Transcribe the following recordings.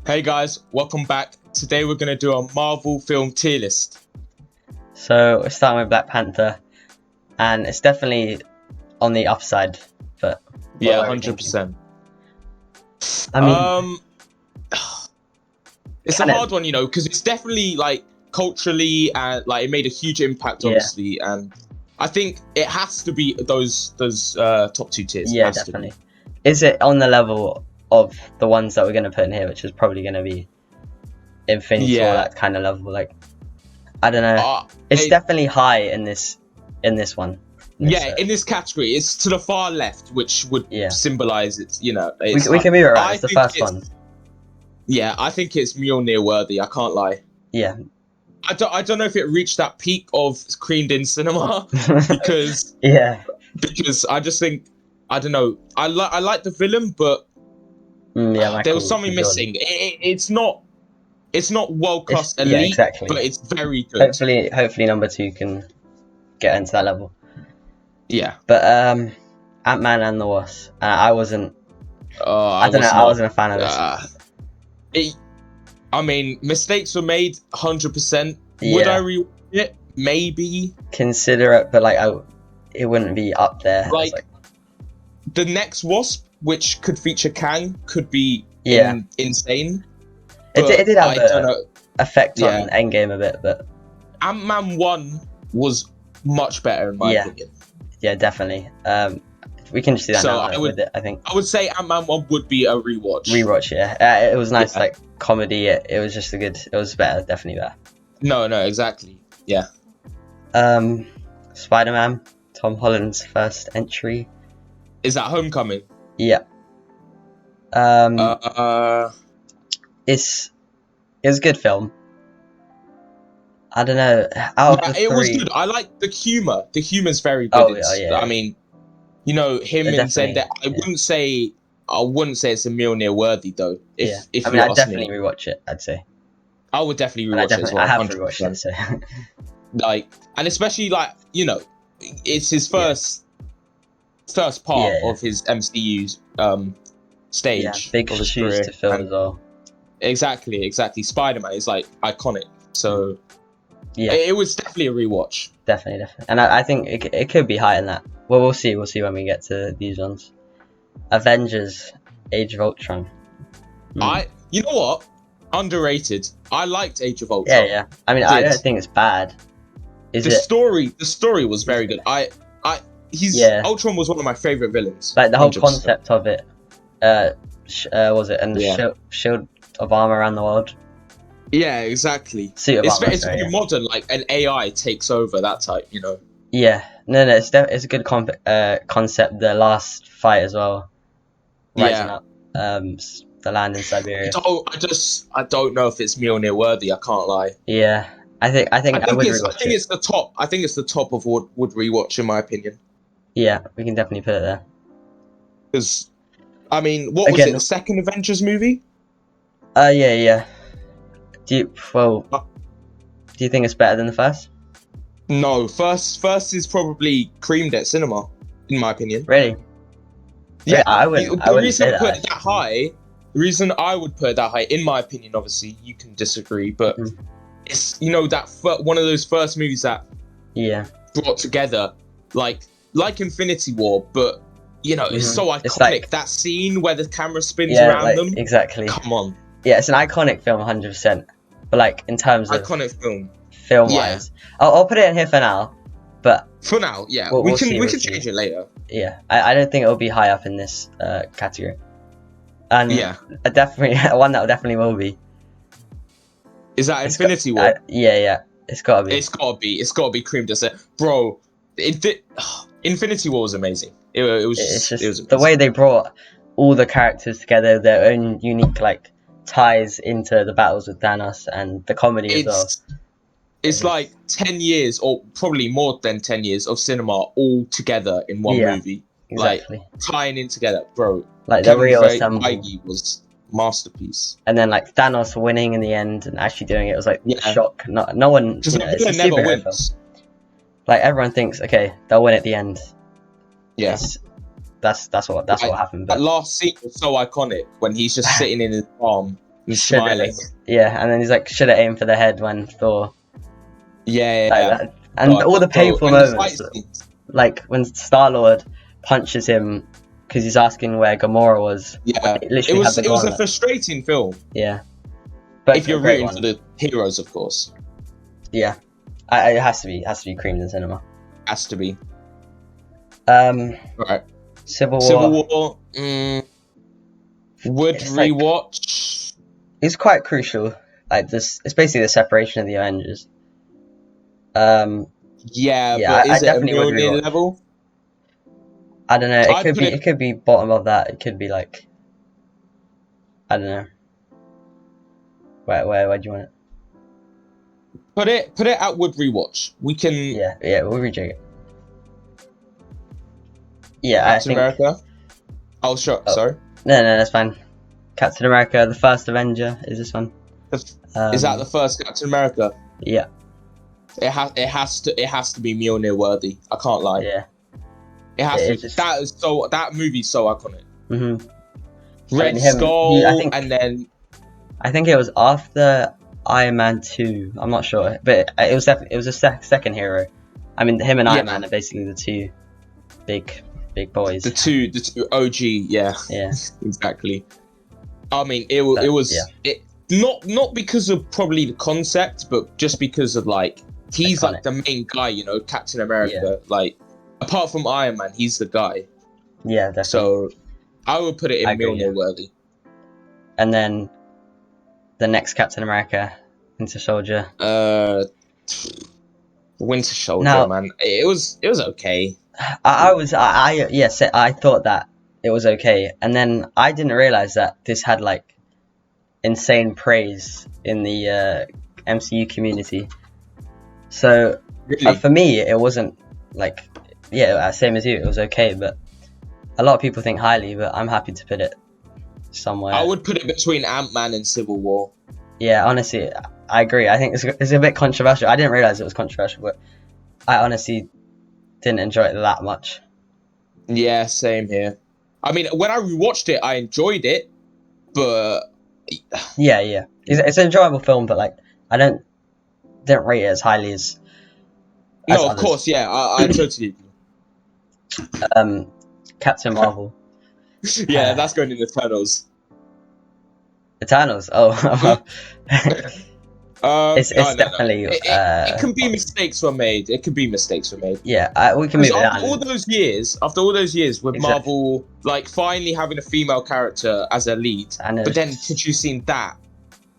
Hey guys, welcome back. Today we're going to do a Marvel film tier list. So we're starting with Black Panther, and it's definitely on the upside, but Yeah, what are we thinking? 100%. I mean, It's a Can it- hard one, because it's definitely like culturally and like it made a huge impact, Yeah. obviously, and I think it has to be those top two tiers. yeah, Has to be. definitely. Is it on the level of the ones that we're going to put in here, which is probably going to be Infinity War, Yeah. that kind of level? Like, I don't know. It's Hey, definitely high in this one. yeah, in this category, it's to the far left, which would Yeah. symbolize it's we can move it around. It's the first one. Yeah, I think it's Mjolnir worthy. I can't lie. Yeah. I don't know if it reached that peak of creamed in cinema because Yeah. I just think I don't know. I like the villain, but Yeah, there was Michael something B. missing. It's not world class Yeah, elite, exactly. but it's very good. Hopefully number 2 can get into that level. Yeah. But Ant-Man and the Wasp, I wasn't. I don't know. I wasn't a fan of this. I mean, mistakes were made 100%. Yeah. Would I rewatch it? Maybe. Consider it, but like it wouldn't be up there. Like the next Wasp, which could feature Kang, could be insane. It did have an effect on Endgame a bit, but Ant-Man 1 was much better in my opinion. Yeah, definitely. We can just do that now with it, I think. I would say Ant-Man 1 would be a rewatch. Rewatch, yeah. It was nice, like comedy. It was just it was better, definitely better. No, exactly. Yeah. Spider-Man, Tom Holland's first entry. Is that Homecoming? Yeah. It's a good film. I don't know. It was good. I like the humor. The humor's very good. I mean, him and Zendaya. I wouldn't say it's a Mjolnir worthy though. If I mean, I'd definitely rewatch it. I'd say. I would definitely rewatch it as well. I have rewatched it. So. And especially it's his first part of his MCU stage. Yeah, big shoes to fill as well. Exactly. Spider-Man is like iconic. So yeah, it was definitely a rewatch. Definitely. And I think it could be higher than that. Well, we'll see when we get to these ones. Avengers: Age of Ultron. You know what? Underrated. I liked Age of Ultron. Yeah. I mean, I don't think it's bad. The story was very good. Ultron was one of my favorite villains. Like the whole concept of it. Was it? And the shield of armor around the world. Yeah, exactly. It's very modern. Like an AI takes over that type. Yeah. No. It's a good concept. The last fight as well. Rising up. The land in Siberia. I don't know if it's Mjolnir worthy. I can't lie. Yeah. I think it's the top. I think it's the top of what would rewatch in my opinion. Yeah, we can definitely put it there. Because, I mean, what was it? The second Avengers movie? Yeah. Do you think it's better than the first? No, first is probably creamed at cinema, in my opinion. Really? Yeah, I wouldn't say that. The reason I would put it that high, in my opinion, obviously you can disagree, but it's that one of those first movies that brought together like Infinity War, but it's so iconic. It's like, that scene where the camera spins around them. Exactly. Come on. Yeah, it's an iconic film, 100%. But like in terms of iconic film wise, I'll put it in here for now. But for now, yeah, we can change it later. Yeah, I don't think it'll be high up in this category. And definitely one that definitely will be. Is that Infinity War? Yeah. It's gotta be. It's gotta be creamed as it, bro. Infinity War was amazing. It was just the way they brought all the characters together, their own unique ties into the battles with Thanos, and the comedy as well. It's like 10 years, or probably more than 10 years of cinema all together in one movie. Exactly. Tying in together, bro. Like the real assemble was masterpiece. And then Thanos winning in the end and actually doing it was shock. No one. Because the villain never wins. Like everyone thinks, okay, they'll win at the end. Yes. That's what happened. That last scene was so iconic when he's just sitting in his farm and smiling. Yeah, and then he's like, should have aimed for the head when Thor. Yeah. That. And all the painful moments, like when Star-Lord punches him because he's asking where Gamora was. Yeah, it was a frustrating film. Yeah, but if you're rooting for the heroes, of course. Yeah, it has to be creamed in cinema. Has to be. Right. Civil War. Would rewatch. It's quite crucial. Like this, it's basically the separation of the Avengers. Yeah, but is it a Mjolnir level? I don't know. It could be bottom of that. It could be like, I don't know. Where do you want it? Put it at would rewatch. We can. Yeah, we'll recheck it. Yeah, Captain America. Oh, sure. Oh. Sorry. No, that's fine. Captain America, the first Avenger, is this one? Is that the first Captain America? Yeah. It has to be Mjolnir worthy. I can't lie. Yeah. It has to. That movie's so iconic. Mm-hmm. Red Skull, and then I think it was after Iron Man 2. I'm not sure, but it was a second hero. I mean, him and Iron Man are basically the two big boys. The two OG, yeah. Yeah. Exactly. I mean, it was not because of probably the concept, but just because of like he's like the main guy, you know, Captain America. Yeah. Like apart from Iron Man, he's the guy. Yeah, definitely. So I would put it in Mjolnir worthy. And then the next Captain America, Winter Soldier. Winter Soldier, man. It was okay. I thought that it was okay, and then I didn't realize that this had like insane praise in the MCU community. So for me, it wasn't like same as you. It was okay, but a lot of people think highly. But I'm happy to put it somewhere. I would put it between Ant-Man and Civil War. Yeah, honestly, I agree. I think it's a bit controversial. I didn't realize it was controversial, but I honestly didn't enjoy it that much. Yeah, same here. I mean, when I rewatched it, I enjoyed it, but yeah, it's an enjoyable film, but like I didn't rate it as highly as no, of others. Course, yeah, I totally agree. Captain Marvel. Yeah, that's going in the Eternals. Eternals. Oh. It's definitely. No. It can be mistakes were made. Yeah, we can move it after all those years with Marvel like finally having a female character as a lead, but then producing that,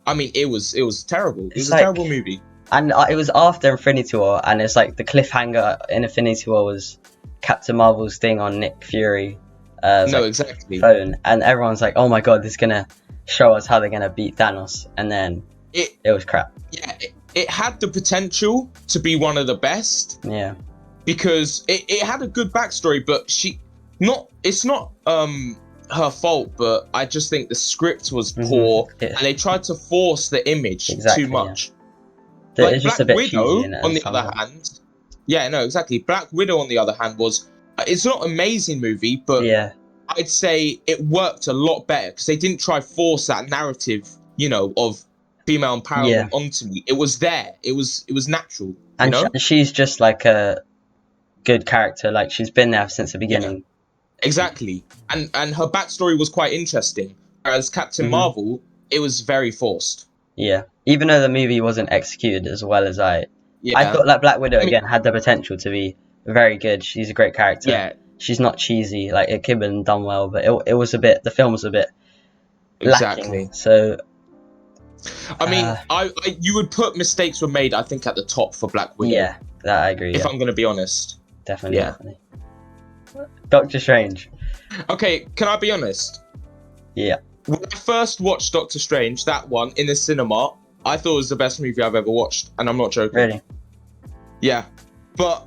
I mean, it was terrible. It was a terrible movie. And it was after Infinity War, and it's like the cliffhanger in Infinity War was Captain Marvel's thing on Nick Fury. Exactly. Phone, and everyone's like, "Oh my god, this is gonna show us how they're gonna beat Thanos," and then it was crap. Yeah, it had the potential to be one of the best. Yeah. Because it had a good backstory, but it's not her fault, but I just think the script was poor, and they tried to force the image too much. Yeah. Like Black Widow, on the other hand, Black Widow, on the other hand, it's not an amazing movie, but I'd say it worked a lot better because they didn't try force that narrative, you know, of female empowerment onto me. It was there. It was natural. And she's just like a good character. Like she's been there since the beginning. Yeah, exactly. And her backstory was quite interesting. Whereas Captain Marvel, it was very forced. Yeah. Even though the movie wasn't executed as well as I thought like Black Widow again had the potential to be very good. She's a great character. Yeah. She's not cheesy. Like it could have been done well, but it was a bit. The film was a bit lacking. So. I mean, you would put mistakes were made, I think, at the top for Black Widow. Yeah, that I agree. If I'm going to be honest. Definitely. Doctor Strange. Okay, can I be honest? Yeah. When I first watched Doctor Strange, that one, in the cinema, I thought it was the best movie I've ever watched, and I'm not joking. Really? Yeah. But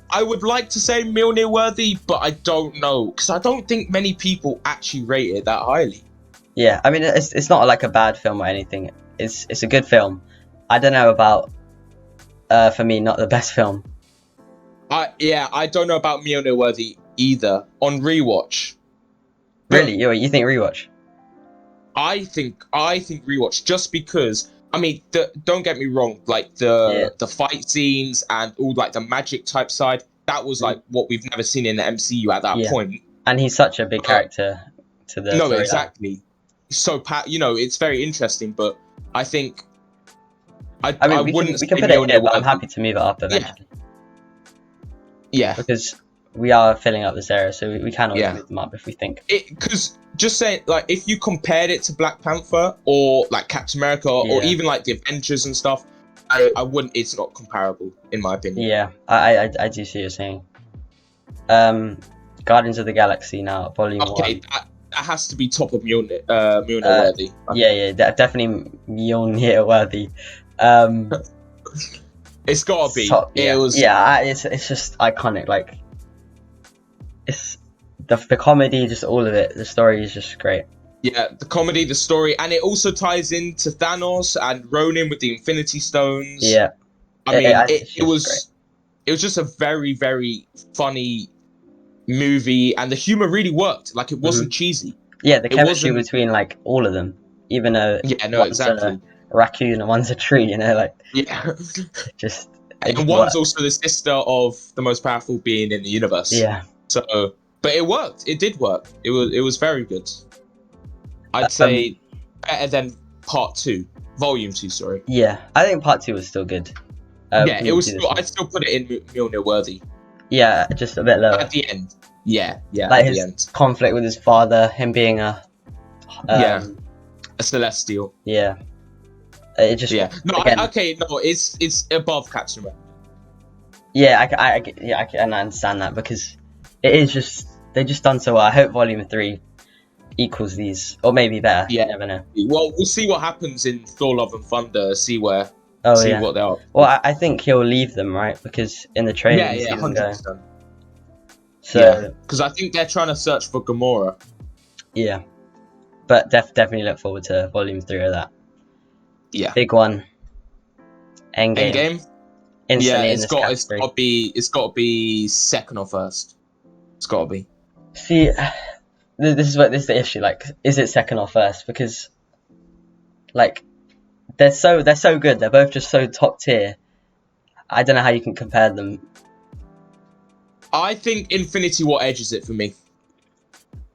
I would like to say Mjolnir worthy, but I don't know, because I don't think many people actually rate it that highly. Yeah, I mean, it's not like a bad film or anything. It's a good film. I don't know about, for me, not the best film. I don't know about Mjolnir worthy either. On rewatch. Really? You think rewatch? think rewatch, just because. I mean, don't get me wrong. Like the fight scenes and all like the magic type side, that was like what we've never seen in the MCU at that point. And he's such a big character to the storyline. Exactly. So it's very interesting, but I think I we wouldn't. We can put it here, but I'm happy to move it up eventually. Yeah. Because we are filling up this area, so we can always move them up if we think. Because just saying, like, if you compared it to Black Panther or like Captain America or even like the Avengers and stuff, I wouldn't. It's not comparable, in my opinion. Yeah, I do see what you're saying. Guardians of the Galaxy now, Volume 1. Okay, that has to be top of Mjolnir worthy. Yeah, definitely Mjolnir worthy. It's gotta be. It's just iconic. Like, it's the comedy, just all of it. The story is just great. Yeah, the comedy, the story, and it also ties into Thanos and Ronin with the Infinity Stones. Yeah, I mean, it was just a very, very funny movie, and the humor really worked. Like, it wasn't cheesy. Yeah, the chemistry between like all of them, even though one's a raccoon and one's a tree, like just. And one's also the sister of the most powerful being in the universe. Yeah. So, but it worked. It did work. It was very good. I'd say better than Part 2, Volume 2. Sorry. Yeah, I think Part 2 was still good. It was. I'd still put it in Mjolnir worthy. Yeah, just a bit lower. At the end. Yeah. Like at his the end. conflict with his father, him being a celestial. Yeah. It just it's above Captain America. Yeah, I can understand that, because it is just they've just done so well. I hope Volume 3 equals these, or maybe better. Yeah, you never know. Well, we'll see what happens in Thor: Love and Thunder. See what they are. Well, I think he'll leave them, right? Because in the trailer, 100%. So because I think they're trying to search for Gamora. Yeah, but definitely look forward to Volume 3 of that. Yeah, big one. Endgame. Instantly it's got to be second or first. It's got to be. See, this is the issue. Like, is it second or first? Because, like, they're so good. They're both just so top tier. I don't know how you can compare them. I think Infinity War edges it for me.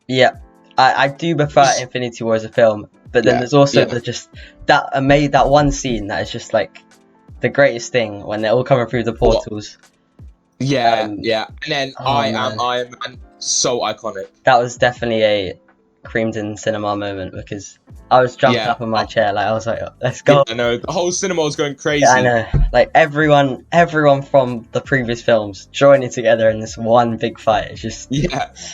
Yeah, I do prefer Infinity War as a film, but then there's also that one scene that is just like the greatest thing when they're all coming through the portals. And then Iron Man, so iconic. That was definitely a creamed in cinema moment, because I was jumping up in my chair, like I was like, let's go. I know, the whole cinema was going crazy. Yeah, I know, like everyone from the previous films joining together in this one big fight. It's just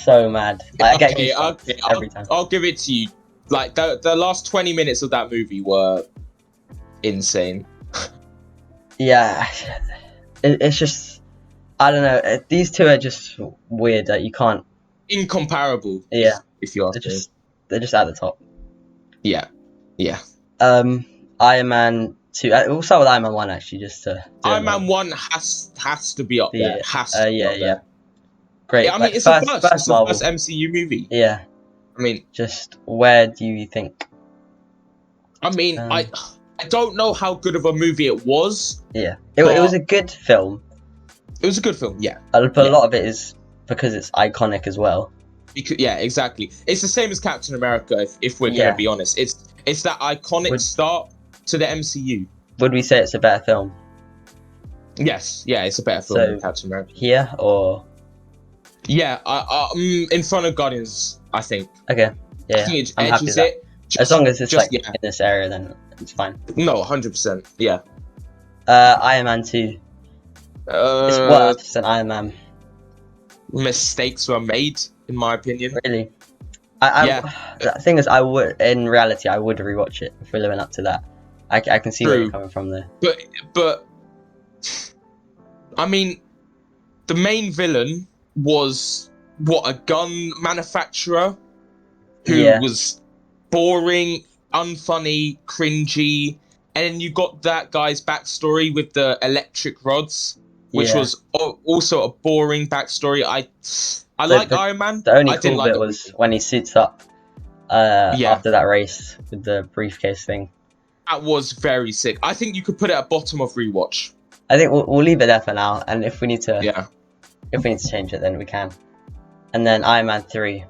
so mad. Like, I get goosebumps every time. I'll give it to you. Like the last 20 minutes of that movie were insane. Yeah, it's just, I don't know. These two are just weird that you can't. Incomparable. Yeah. If you ask me. They're just at the top. Yeah. Iron Man 2. We'll start with Iron Man 1 actually, just to. Iron Man 1 has to be up there. Has to be up there. Great. Yeah, I mean, it's the first MCU movie. Yeah. I mean, just where do you think? I mean, I don't know how good of a movie it was. Yeah, it was a good film. It was a good film, yeah. But a lot of it is because it's iconic as well. Exactly. It's the same as Captain America, if we're going to be honest. It's that iconic start to the MCU. Would we say it's a better film? Yes, it's a better film than Captain America. Here or? Yeah, in front of Guardians, I think. Okay, yeah, I think I'm happy with that. As long as it's in this area, then it's fine. No, 100%, yeah. Iron Man 2. It's worse than Iron Man. Mistakes were made, in my opinion. Really? The thing is, in reality, I would rewatch it if we're living up to that. I can see where you're coming from there. But, I mean, the main villain was, a gun manufacturer who was boring, unfunny, cringy, and then you got that guy's backstory with the electric rods, which was also a boring backstory. I like Iron Man. The only cool bit was when he suits up after that race with the briefcase thing. That was very sick. I think you could put it at bottom of rewatch. I think we'll leave it there for now, and if we need to if we need to change it, then we can. And then Iron Man 3.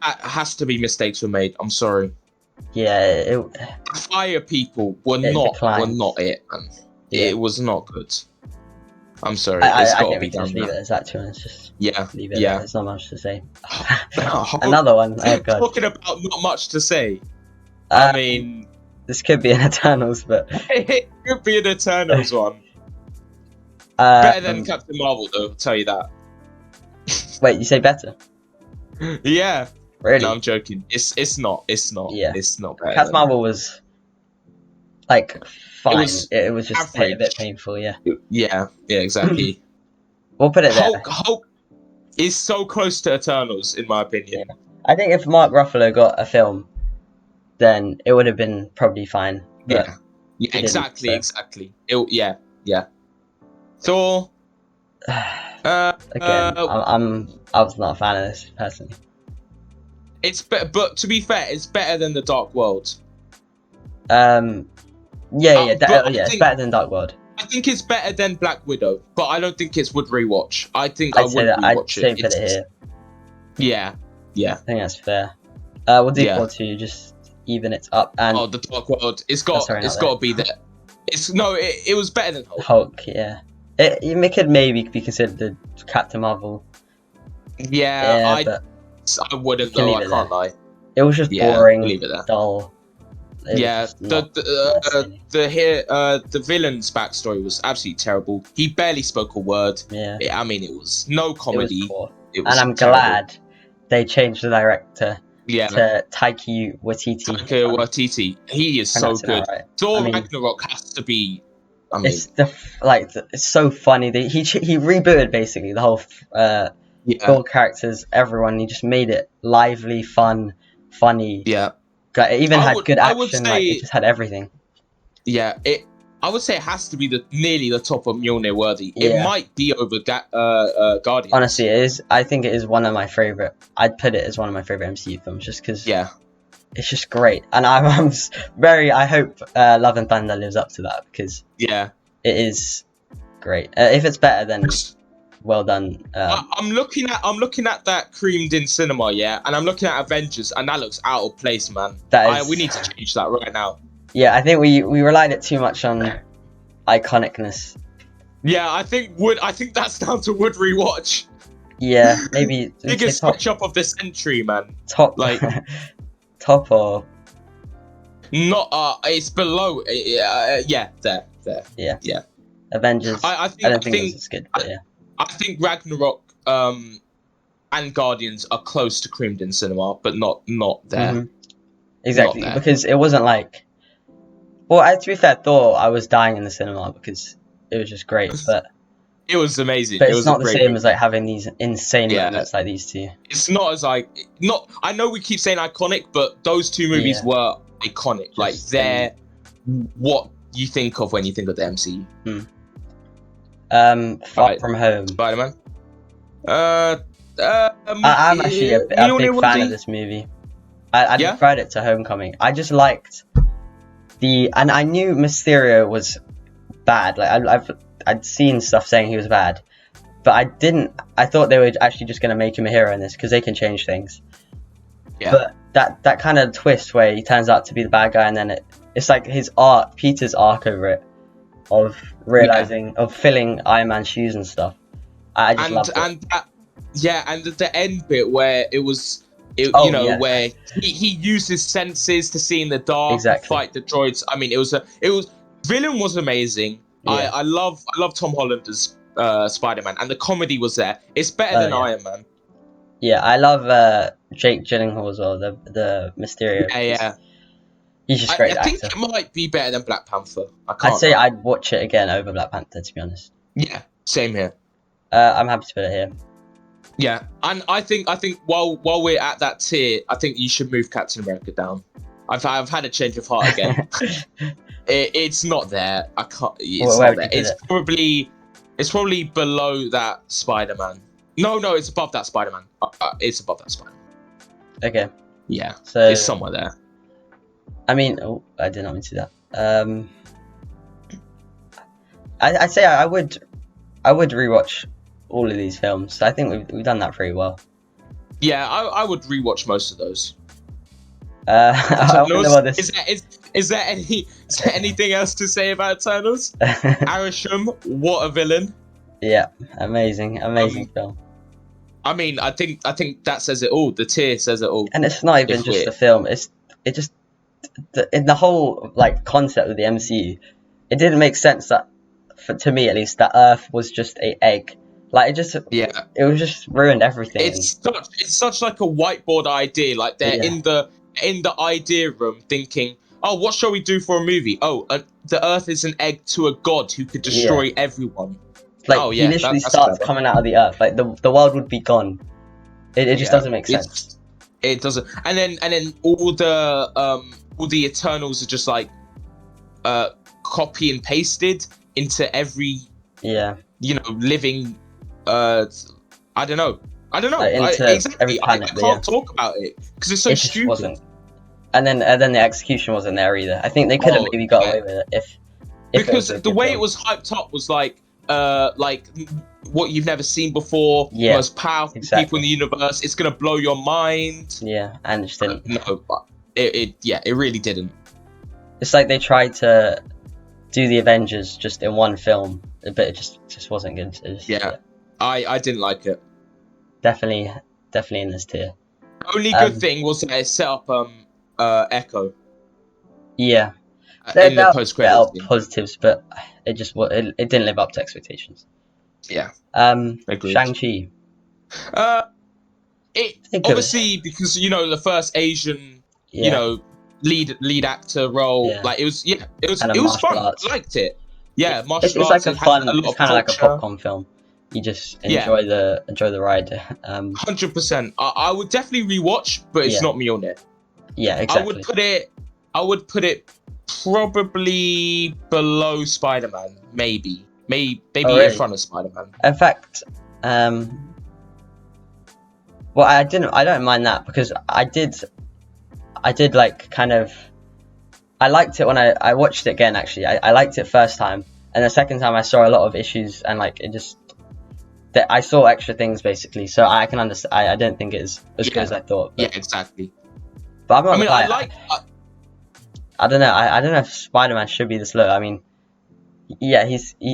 That has to be mistakes were made. I'm sorry. Yeah, Fire people were not it, man. Yeah. It was not good. I'm sorry. I think we can just leave it as that, to be honest. Just leave it. Yeah, there's not much to say. Another one. Oh god. Talking about not much to say. I mean, this could be an Eternals, but it could be an Eternals one. Better than Captain Marvel, though. I'll tell you that. Wait, you say better? Yeah. Really? No, I'm joking. It's not. Yeah. It's not better. Captain Marvel was like fine. It was just a bit painful. Yeah. Yeah. Exactly. We'll put it there. Hulk is so close to Eternals, in my opinion. Yeah. I think if Mark Ruffalo got a film, then it would have been probably fine. Yeah. Exactly. Yeah. So. Again, I was not a fan of this personally. It's but to be fair, it's better than the Dark World. It's better than Dark World. I think it's better than Black Widow, but I don't think it's would rewatch. I think I would rewatch it. I'd say put it here. Yeah. I think that's fair. We'll do 4-2, just even it up. And the Dark World, it's got to be there. It was better than Hulk. Hulk, yeah. It could maybe be considered the Captain Marvel. Yeah, I wouldn't though. I can't lie. It was just boring, dull. The villain's backstory was absolutely terrible. He barely spoke a word. Yeah. I mean, it was no comedy. And I'm glad they changed the director to Taika Waititi. He is so good. Right. Thor Ragnarok has to be. I mean, it's so funny. He rebooted basically the whole Thor characters, everyone. He just made it lively, fun, funny. Yeah. It even had good action. It just had everything. Yeah. I would say it has to be nearly the top of Mjolnir worthy. It might be over Guardians. Honestly, it is. I think it is one of my favorite. I'd put it as one of my favorite MCU films, just because. Yeah. It's just great, and I'm very. I hope Love and Thunder lives up to that, because it is great. If it's better, then well done. I'm looking at that creamed in cinema, and I'm looking at Avengers, and that looks out of place, man. We need to change that right now. Yeah, I think we relied it too much on iconicness. Yeah, I think that's down to Wood rewatch. Yeah, maybe biggest switch up of the century, man. Top or not? It's below. There. Yeah. Avengers. I don't think it's good, but I think Ragnarok and Guardians are close to creamed in cinema, but not there. Mm-hmm. Exactly, not there. Because it wasn't like. Well, to be fair, Thor, I was dying in the cinema because it was just great, but. It was amazing. But it's not the same as like having these insane moments like these two. It's not as I know we keep saying iconic, but those two movies were iconic. Just like they're what you think of when you think of the MCU. Far From Home. Spider-Man. I'm actually a big fan of this movie. I preferred it to Homecoming. I just liked and I knew Mysterio was bad. Like I'd seen stuff saying he was bad, but I thought they were actually just going to make him a hero in this because they can change things. Yeah. But that kind of twist where he turns out to be the bad guy, and then it's like Peter's arc over it, of realizing, of filling Iron Man's shoes and stuff. I just loved it. And the end bit where where he used his senses to see in the dark, fight the droids. I mean, villain was amazing. Yeah. I love Tom Holland as Spider-Man, and the comedy was there. It's better than Iron Man. Yeah, I love Jake Gyllenhaal as well, the Mysterio. Yeah. He's just great. I think it might be better than Black Panther. I'd say I'd watch it again over Black Panther, to be honest. Yeah, same here. I'm happy to put it here. Yeah, and I think while we're at that tier, I think you should move Captain America down. I've had a change of heart again. It's not there. I can't. It's not there. It's probably below that Spider-Man. No, it's above that Spider-Man. It's above that Spider-Man. Okay. Yeah, So it's somewhere there. I mean, I did not mean to do that. I'd say I would rewatch all of these films. I think we've done that pretty well. Yeah, I would rewatch most of those. I wonder what this... Is there anything else to say about Eternals? Arishem, what a villain! Yeah, amazing film. I mean, I think that says it all. The tear says it all. And it's not even just the film. In the whole like concept of the MCU, it didn't make sense that, to me at least, that Earth was just an egg. Like it was just ruined everything. It's such like a whiteboard idea. Like they're in the idea room thinking, oh, what shall we do for a movie? Oh, the Earth is an egg to a god who could destroy everyone. Like he literally starts coming out of the Earth. Like the world would be gone. It just doesn't make sense. It doesn't. And then all the Eternals are just like copy and pasted into every living I don't know. Exactly. I can't talk about it because it's so stupid. Wasn't. And then the execution wasn't there either. I think they could have maybe got away with it if because the way it was hyped up was like what you've never seen before, most powerful people in the universe. It's gonna blow your mind. Yeah, and it just didn't. No, it really didn't. It's like they tried to do the Avengers just in one film, but it just wasn't good. I didn't like it. Definitely in this tier. Only good thing was that it set up Echo. Yeah. In the post-credits scene. Positives, but it didn't live up to expectations. Yeah. Shang-Chi. Obviously because the first Asian lead actor role, like it was fun. I liked it. Yeah, martial arts. It's kind of like a popcorn film. You just enjoy the ride. 100%. I would definitely rewatch, but it's not me on it. Yeah, exactly. I would put it probably below Spider-Man, maybe in front of Spider-Man. In fact, well, I don't mind that because I did like kind of, I liked it when I watched it again. Actually, I liked it first time, and the second time I saw a lot of issues, and like it just, that I saw extra things basically. So I can understand. I don't think it's as good as I thought. Yeah, exactly. But I don't know. I don't know if Spider-Man should be this low. I mean, yeah,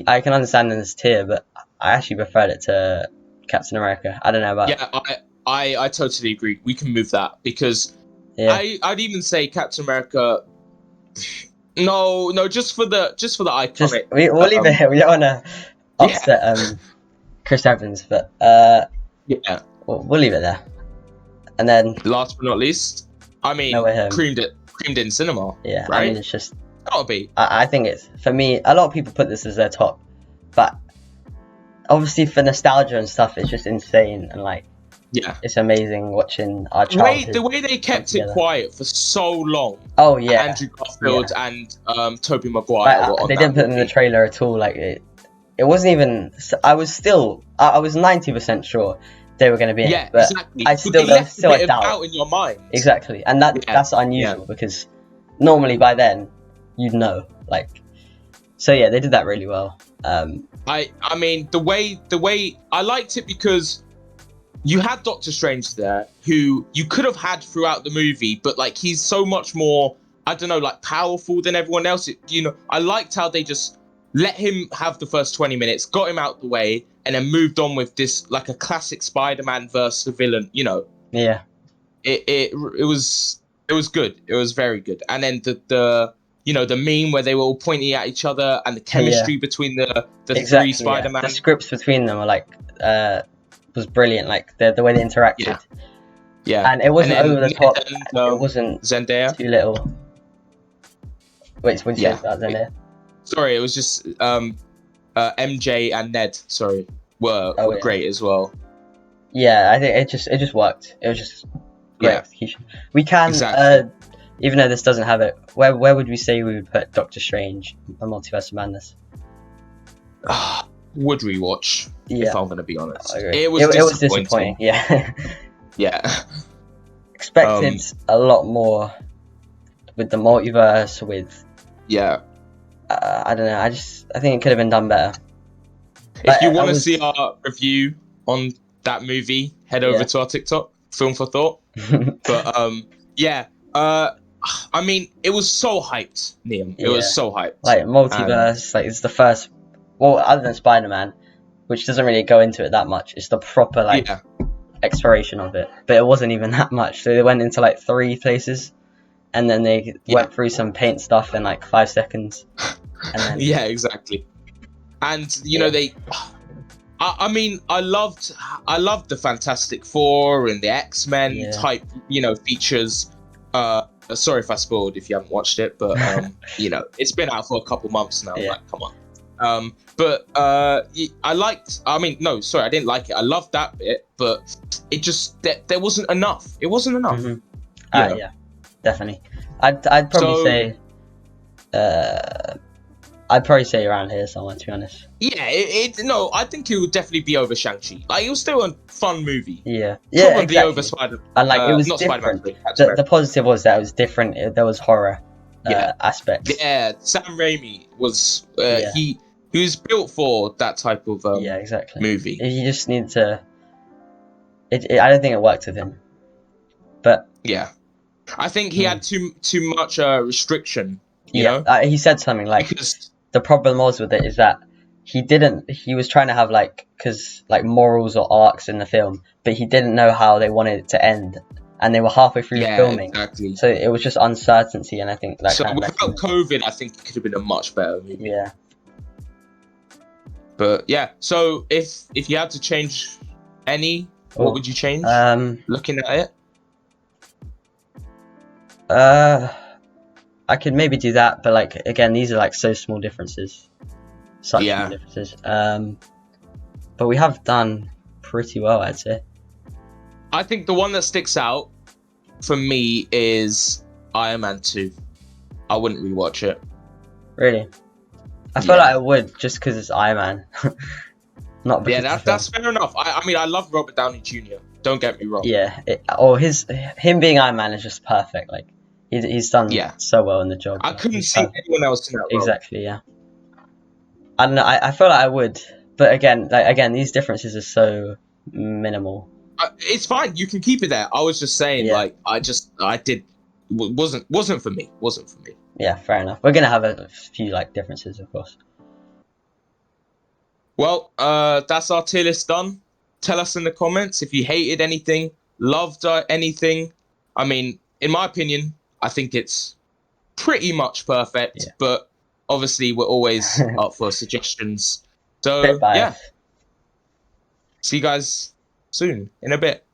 I can understand in this tier, but I actually preferred it to Captain America. I don't know about. Yeah, I totally agree. We can move that because I'd even say Captain America. No, just for the iconic. We'll leave it here. We don't want to upset Chris Evans, but we'll leave it there. And then last but not least, I mean, creamed it in cinema. Yeah, right? I mean, it's just gotta be. I think it's, for me, a lot of people put this as their top, but obviously for nostalgia and stuff, it's just insane and like it's amazing watching our childhood. The way they kept it quiet for so long. Oh yeah, Andrew Garfield and Tobey Maguire. They didn't put it in the trailer at all. Like it wasn't even. I was 90% sure they were going to be in it, but exactly. there was still a doubt in your mind. Exactly, and that's unusual because normally by then you'd know. Like, so yeah, they did that really well. I mean the way I liked it because you had Doctor Strange there, who you could have had throughout the movie, but like he's so much more, I don't know, like powerful than everyone else. I liked how they just let him have the first 20 minutes, got him out the way, and then moved on with this like a classic Spider-Man versus the villain. Yeah. It was good. It was very good. And then the meme where they were all pointing at each other and the chemistry between the three Spider-Man. The scripts between them were like was brilliant. Like the way they interacted. Yeah. And it wasn't over the top. It wasn't Zendaya. Too little. Wait, what did you say about Zendaya? Sorry, it was just MJ and Ned. Sorry, were great as well. Yeah, I think it just worked. It was just great execution. We can even though this doesn't have it. Where would we say we would put Doctor Strange and Multiverse of Madness? Would rewatch if I'm going to be honest. It was disappointing. Yeah. Yeah. expected a lot more with the multiverse. With I don't know. I think it could have been done better. If you want to see our review on that movie, head over to our TikTok, Film for Thought. But yeah, I mean, it was so hyped, Liam. It was so hyped. Like multiverse, like it's the first. Well, other than Spider-Man, which doesn't really go into it that much. It's the proper exploration of it, but it wasn't even that much. So they went into like 3 places, and then they went through some paint stuff in like 5 seconds. And then, yeah, exactly. And you know they. I mean, I loved the Fantastic Four and the X-Men type, features. Sorry if I spoiled if you haven't watched it, but it's been out for a couple months now. Like, come on. But I liked. I mean, no, sorry, I didn't like it. I loved that bit, but it just there wasn't enough. It wasn't enough. Mm-hmm. Yeah, definitely. I'd probably say. I'd probably say around here somewhere, to be honest. Yeah, I think it would definitely be over Shang-Chi. Like, it was still a fun movie. Yeah, probably exactly. over Spider. And like it was different. The positive was that it was different. There was horror aspects. Yeah, Sam Raimi was he was built for that type of exactly movie. You just need to. I don't think it worked with him, but I think he had too much restriction. You know? He said something like the problem was with it is that he was trying to have like morals or arcs in the film, but he didn't know how they wanted it to end, and they were halfway through filming. Exactly. So it was just uncertainty, and I think that. So without COVID, I think it could have been a much better movie. Yeah. But yeah, so if you had to change what would you change? Looking at it. I could maybe do that, but like again, these are like so small differences, small differences. But we have done pretty well, I'd say. I think the one that sticks out for me is Iron Man 2. I wouldn't rewatch it. Really? I feel like I would, just because it's Iron Man. Not because that's fair enough. I mean, I love Robert Downey Jr. Don't get me wrong. Yeah, him being Iron Man is just perfect. Like. He's done so well in the job. I couldn't see anyone else in that role. Exactly, yeah. I don't know. I feel like I would, but again, these differences are so minimal. It's fine. You can keep it there. I was just saying, wasn't for me. Wasn't for me. Yeah, fair enough. We're gonna have a few differences, of course. Well, that's our tier list done. Tell us in the comments if you hated anything, loved anything. I mean, in my opinion, I think it's pretty much perfect, but obviously we're always up for suggestions. So, see you guys soon, in a bit.